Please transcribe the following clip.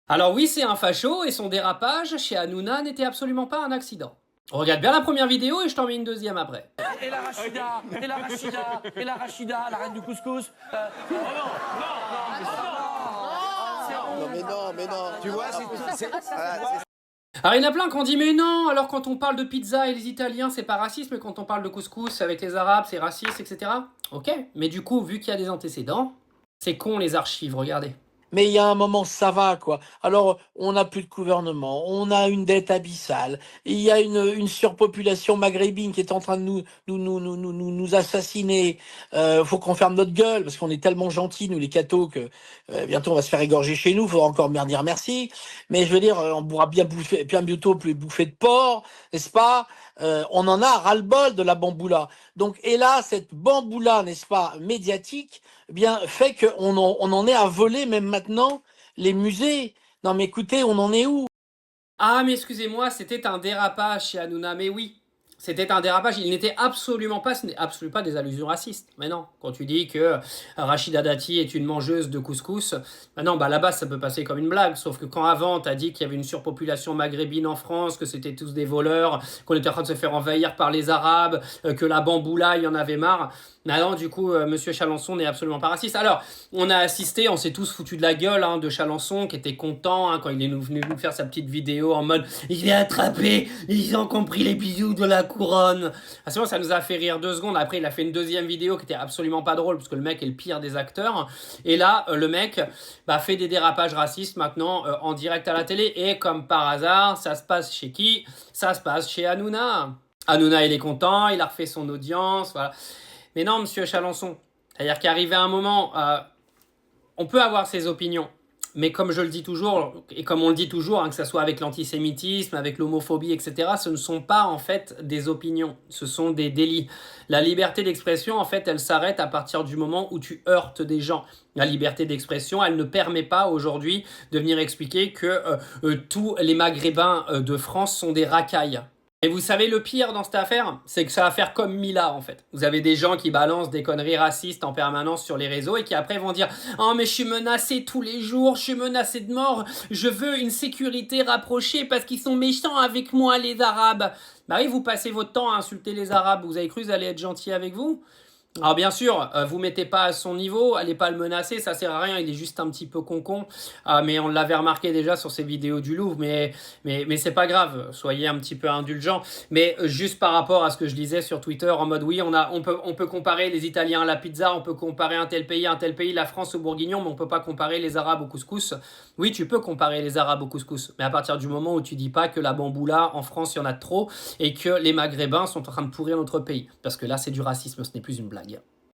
Alors oui, c'est un facho et son dérapage chez Hanouna n'était absolument pas un accident. Regarde bien la première vidéo et je t'en mets une deuxième après. Et la Rachida, et la Rachida, et la Rachida, la reine du couscous. Non. Tu vois, Alors il y en a plein qui ont dit mais non, alors quand on parle de pizza et les Italiens c'est pas raciste, mais quand on parle de couscous avec les Arabes c'est raciste, etc. Ok, mais du coup vu qu'il y a des antécédents, c'est con les archives, regardez. Mais il y a un moment, ça va, quoi. Alors, on n'a plus de gouvernement, on a une dette abyssale, il y a une surpopulation maghrébine qui est en train de nous assassiner. Faut qu'on ferme notre gueule, parce qu'on est tellement gentils, nous, les cathos, que bientôt on va se faire égorger chez nous, faudra encore bien dire merci. Mais je veux dire, on pourra bien bientôt plus bouffer de porc, n'est-ce pas? On en a ras-le-bol de la bamboula. Donc, et là, cette bamboula, n'est-ce pas, médiatique, eh bien, fait on en est à voler même maintenant les musées. Non mais écoutez, on en est où? Ah mais excusez-moi, c'était un dérapage chez Hanouna, mais oui. C'était un dérapage, il n'était absolument pas, ce n'est absolument pas des allusions racistes. Mais non, quand tu dis que Rachida Dati est une mangeuse de couscous, bah non, bah là-bas ça peut passer comme une blague. Sauf que quand avant t'as dit qu'il y avait une surpopulation maghrébine en France, que c'était tous des voleurs, qu'on était en train de se faire envahir par les Arabes, que la bamboula, il y en avait marre. Bah non, du coup, Monsieur Chalençon n'est absolument pas raciste. Alors, on a assisté, on s'est tous foutus de la gueule de Chalençon, qui était content quand il est venu nous faire sa petite vidéo en mode « Il est attrapé, ils ont compris les bijoux de la couronne ». Ah, c'est bon, ça nous a fait rire 2 secondes. Après, il a fait une deuxième vidéo qui était absolument pas drôle, parce que le mec est le pire des acteurs. Et là, le mec fait des dérapages racistes maintenant en direct à la télé. Et comme par hasard, ça se passe chez qui? Ça se passe chez Hanouna. Hanouna, il est content, il a refait son audience, voilà. Mais non, monsieur Chalençon, c'est-à-dire qu'arrivé à un moment, on peut avoir ses opinions, mais comme je le dis toujours, et comme on le dit toujours, que ce soit avec l'antisémitisme, avec l'homophobie, etc., ce ne sont pas en fait des opinions, ce sont des délits. La liberté d'expression, en fait, elle s'arrête à partir du moment où tu heurtes des gens. La liberté d'expression, elle ne permet pas aujourd'hui de venir expliquer que tous les Maghrébins de France sont des racailles. Et vous savez le pire dans cette affaire, c'est que ça va faire comme Mila en fait. Vous avez des gens qui balancent des conneries racistes en permanence sur les réseaux et qui après vont dire « Oh mais je suis menacé tous les jours, je suis menacé de mort, je veux une sécurité rapprochée parce qu'ils sont méchants avec moi les Arabes ». Bah oui, vous passez votre temps à insulter les Arabes, vous avez cru que vous allez être gentil avec vous ? Alors bien sûr, vous mettez pas à son niveau, allez pas le menacer, ça sert à rien, il est juste un petit peu con-con, mais on l'avait remarqué déjà sur ses vidéos du Louvre, mais c'est pas grave, soyez un petit peu indulgents. Mais juste par rapport à ce que je disais sur Twitter, en mode oui, on peut comparer les Italiens à la pizza, on peut comparer un tel pays, la France au bourguignon, mais on peut pas comparer les Arabes au couscous. Oui, tu peux comparer les Arabes au couscous, mais à partir du moment où tu dis pas que la bamboula, en France, il y en a trop, et que les Maghrébins sont en train de pourrir notre pays. Parce que là, c'est du racisme, ce n'est plus une blague.